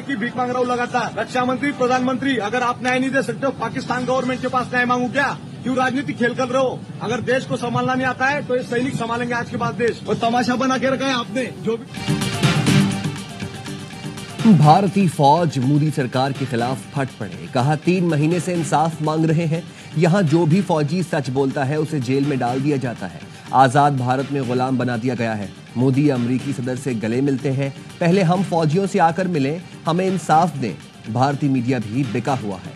की भीख मांग रहा हूँ लगातार। रक्षा मंत्री, प्रधानमंत्री, अगर आप न्याय नहीं दे सकते हो, पाकिस्तान गवर्नमेंट के पास न्याय मांगू क्या? क्यों राजनीति खेल कर रहे हो? अगर देश को संभालना नहीं आता है तो ये सैनिक संभालेंगे आज के बाद देश। और तमाशा बना के रखा है आपने जो भी। भारतीय फौज मोदी सरकार के खिलाफ फट पड़े, कहा 3 महीने से इंसाफ मांग रहे हैं। यहाँ जो भी फौजी सच बोलता है उसे जेल में डाल दिया जाता है। आजाद भारत में गुलाम बना दिया गया है। मोदी अमेरिकी सदर से गले मिलते हैं, पहले हम फौजियों से आकर मिलें, हमें इंसाफ दें। भारतीय मीडिया भी बिका हुआ है।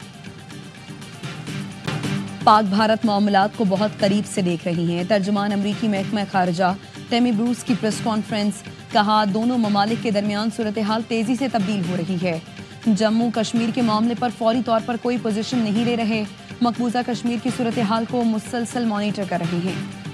पाक भारत मामलात को बहुत करीब से देख रही हैं। तर्जुमान अमरीकी महकमा खारजा टेमी ब्रूस की प्रेस कॉन्फ्रेंस, कहा दोनों ममालिक के दरमियान सूरत हाल तेजी से तब्दील हो रही है। जम्मू कश्मीर के मामले पर फौरी तौर पर कोई पोजीशन नहीं ले रहे, मकबूजा कश्मीर की सूरत हाल को मुसलसल मॉनिटर कर रहे हैं।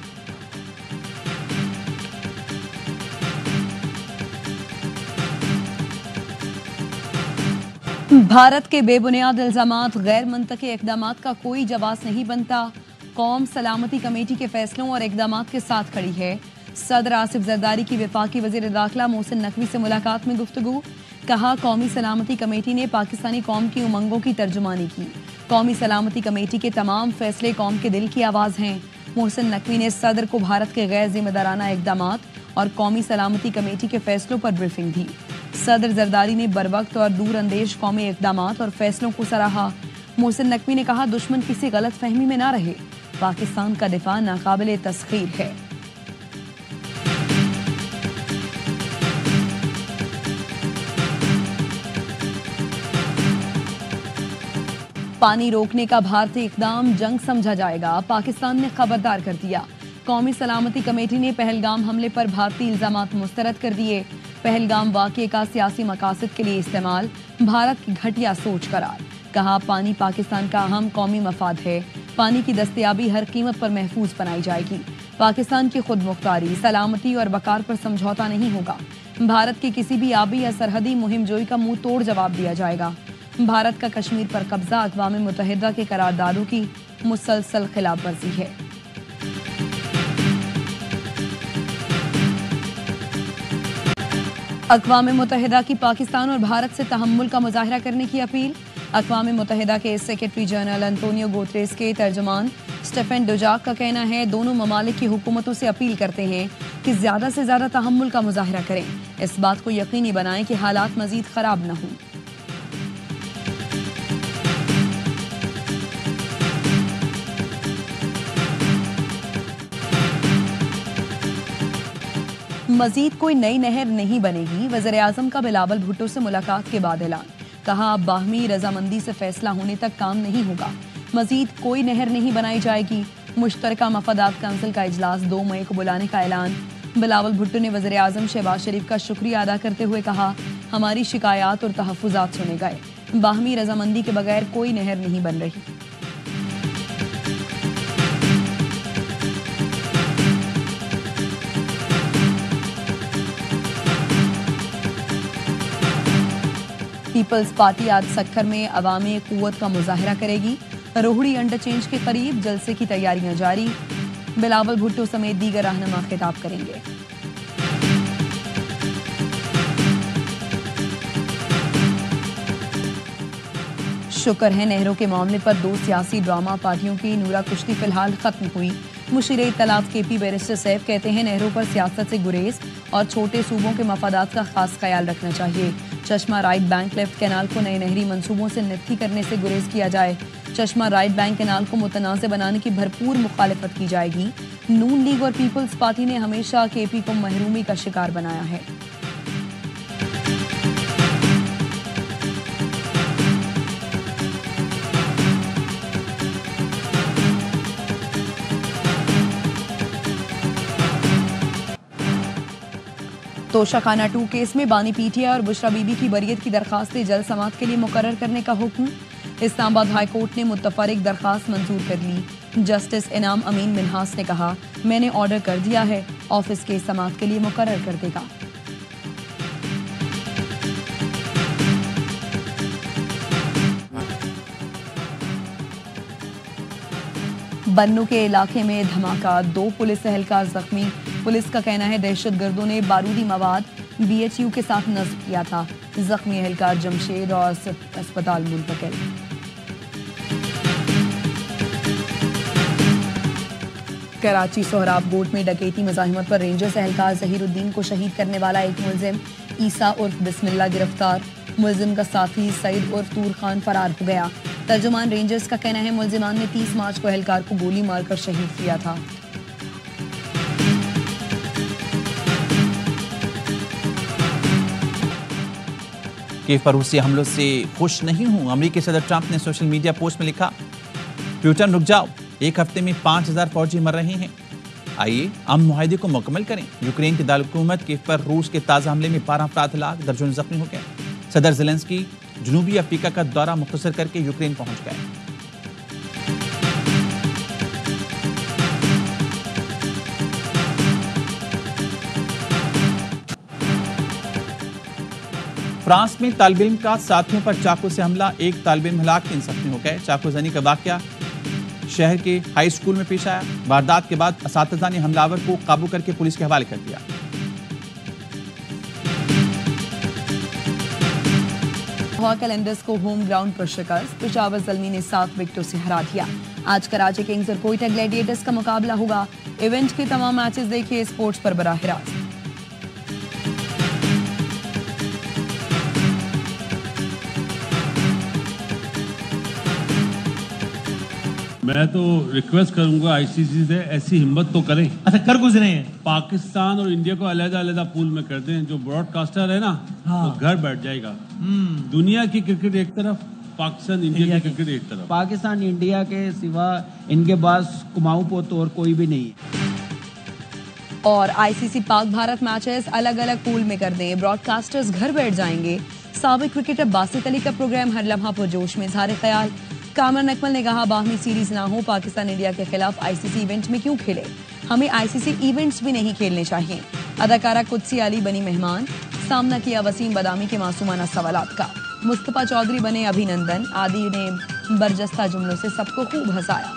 भारत के बेबुनियाद इल्जामात, गैर मंतकी इक़दामात का कोई जवाब नहीं बनता। कौम सलामती कमेटी के फैसलों और इक़दामात के साथ खड़ी है। सदर आसिफ जरदारी की वफाकी वज़ीर दाखिला मोहसिन नकवी से मुलाकात में गुफ्तगू, कहा कौमी सलामती कमेटी ने पाकिस्तानी कौम की उमंगों की तर्जुमानी की। कौमी सलामती कमेटी के तमाम फैसले कौम के दिल की आवाज़ हैं। मोहसिन नकवी ने सदर को भारत के गैर जिम्मेदाराना इक़दामात और कौमी सलामती कमेटी के फैसलों पर ब्रीफिंग दी। सदर जरदारी ने बरवक्त और दूर अंदेश कौमी इक़दामात और फैसलों को सराहा। मोहसिन नकवी ने कहा दुश्मन किसी गलत फहमी में ना रहे, पाकिस्तान का दिफा नाकाबिले तस्खीर है। पानी रोकने का भारतीय इक़दाम जंग समझा जाएगा, पाकिस्तान ने खबरदार कर दिया। कौमी सलामती कमेटी ने पहलगाम हमले पर भारतीय इल्जामात मुस्तरद कर दिए। पहलगाम वाक़ये का सियासी मकासद के लिए इस्तेमाल, भारत की घटिया सोच करार। कहा पानी पाकिस्तान का अहम कौमी मफाद है, पानी की दस्तयाबी हर कीमत पर महफूज बनाई जाएगी। पाकिस्तान की खुद मुख्तारी, सलामती और वकार पर समझौता नहीं होगा। भारत की किसी भी आबी या सरहदी मुहिम जोई का मुंह तोड़ जवाब दिया जाएगा। भारत का कश्मीर पर कब्जा अक़वाम मुत्तहिदा के करारदादों की मुसलसल खिलाफवर्जी है। अक़वाम मुत्तहिदा की पाकिस्तान और भारत से तहम्मुल का मुजाहरा करने की अपील। अक़वाम मुत्तहिदा के सेक्रेटरी जनरल एंटोनियो गुतेरेस के तर्जुमान स्टेफन डुजाक का कहना है दोनों ममालिक की हुकूमतों से अपील करते हैं कि ज़्यादा से ज़्यादा तहम्मुल का मुजाहरा करें, इस बात को यकीनी बनाएं कि हालात मज़ीद ख़राब न हों। मजीद कोई नई नहर नहीं बनेगी, वज़ीर आज़म का बिलावल भुट्टो से मुलाकात के बाद ऐलान। कहा अब बाहमी रजामंदी से फैसला होने तक काम नहीं होगा, मजीद कोई नहर नहीं बनाई जाएगी। मुश्तरका मफादात काउंसिल का इजलास 2 मई को बुलाने का ऐलान। बिलावल भुट्टो ने वज़ीर आज़म शहबाज शरीफ का शुक्रिया अदा करते हुए कहा हमारी शिकायत और तहफ़्फ़ुज़ात सुने गए, बाहमी रजामंदी के बगैर कोई नहर नहीं बन रही। पीपल्स पार्टी आज सक्खर में अवामी कुव्वत का मुजाहरा करेगी। रोहड़ी इंटरचेंज के करीब जलसे की तैयारियां जारी। बिलावल भुट्टो समेत दीगर रहनुमा खिताब करेंगे। शुक्र है नहरों के मामले पर 2 सियासी ड्रामा पार्टियों की नूरा कुश्ती फिलहाल खत्म हुई। मुशीर इत्तलात केपी बैरिस्टर सैफ कहते हैं नहरों पर सियासत से गुरेज और छोटे सूबों के मफादात का खास ख्याल रखना चाहिए। चश्मा राइट बैंक लेफ्ट कैनाल को नए नहरी मंसूबों से नित्थी करने से गुरेज किया जाए। चश्मा राइट बैंक कैनाल को मुतनाज़ बनाने की भरपूर मुखालिफत की जाएगी। नून लीग और पीपल्स पार्टी ने हमेशा केपी को महरूमी का शिकार बनाया है। तोशाखाना 2 केस में बानी पीटीआई और बुशरा बीबी की बरियत की दरखास्तें जल्द समाअत के लिए मुकर्रर करने का हुक्म। इस्लामाबाद हाई कोर्ट ने मुत्तफरिक दरखास्त मंजूर कर ली। जस्टिस इनाम अमीन मिन्हास ने कहा मैंने ऑर्डर कर दिया है, ऑफिस के समाअत के लिए मुकर्रर कर देगा। बन्नू के इलाके में धमाका, 2 पुलिस एहलकार जख्मी। पुलिस का कहना है दहशतगर्दों ने बारूदी मवाद बीएचयू के साथ नस्ब किया था। जख्मी एहलकार जमशेद और अस्पताल मुंतकिल। कराची सोहराब गोट में डकैती मुजाहिमत पर रेंजर्स एहलकार जहीरुद्दीन को शहीद करने वाला एक मुलजिम ईसा उर्फ बिस्मिल्ला गिरफ्तार। मुलजिम का साथी सईद उर्फ तूर खान फरार हो गया। तर्जुमान रेंजर्स का कहना है मुलजिमान ने 30 मार्च को एहलकार को गोली मारकर शहीद किया था। कीव पर रूसी हमलों से खुश नहीं हूं। अमेरिकी सदर ट्रंप ने सोशल मीडिया पोस्ट में लिखा, प्यूटन रुक जाओ, एक हफ्ते में 5000 फौजी मर रहे हैं। आइए अमन मुआहदे को मुकम्मल करें। यूक्रेन की दारकूमत कीव पर रूस के ताज़ा हमले में 12 अफराद हलाक, दर्जनों जख्मी हो गए। सदर ज़ेलेंस्की जनूबी अफ्रीका का दौरा मुख्तसर करके यूक्रेन पहुंच गए। फ्रांस में तालिब इल्म का साथियों पर चाकू से हमला, एक तालिब इल्म हलाक, 3 जख्मी हो गए। चाकूजनी का वाकया शहर के हाई स्कूल में पेश आया। वारदात के बाद असातिज़ा ने हमलावर को काबू करके पुलिस के हवाले कर दिया। कैलेंडर्स को होम ग्राउंड पर शिकस्त, पेशावर ज़ल्मी ने 7 विकेटों से हरा दिया। आज कराची किंग्स और कोयटा ग्लैडिएटर्स का मुकाबला होगा। इवेंट के तमाम मैचेस देखिए स्पोर्ट्स पर बराह रास्त। मैं तो रिक्वेस्ट करूंगा आईसीसी से ऐसी हिम्मत तो करें। अच्छा, कर गुजरे हैं। पाकिस्तान और इंडिया को अलग-अलग पूल में कर दें। जो ब्रॉडकास्टर है ना, हाँ। वो घर बैठ जाएगा। दुनिया की क्रिकेट एक तरफ, पाकिस्तान इंडिया की क्रिकेट एक तरफ। पाकिस्तान इंडिया के सिवा इनके पास कुमाऊं पोत और कोई भी नहीं है। और आईसीसी पाक भारत मैचेस अलग अलग पूल में कर दें, ब्रॉडकास्टर्स घर बैठ जाएंगे। साबिक क्रिकेटर बासित अली का प्रोग्राम हर लम्हा पुरजोश में इज़हार ख्याल। कामरान अकमल ने कहा, बाहमी सीरीज ना हो, पाकिस्तान इंडिया के खिलाफ आईसीसी इवेंट में क्यों खेले, हमें आईसीसी इवेंट्स भी नहीं खेलने चाहिए। अदाकारा कुदसी अली बनी मेहमान, सामना किया वसीम बदामी के मासूमाना सवालात का। मुस्तफा चौधरी बने अभिनंदन, आदि ने बरजस्ता जुमलों से सबको खूब हंसाया।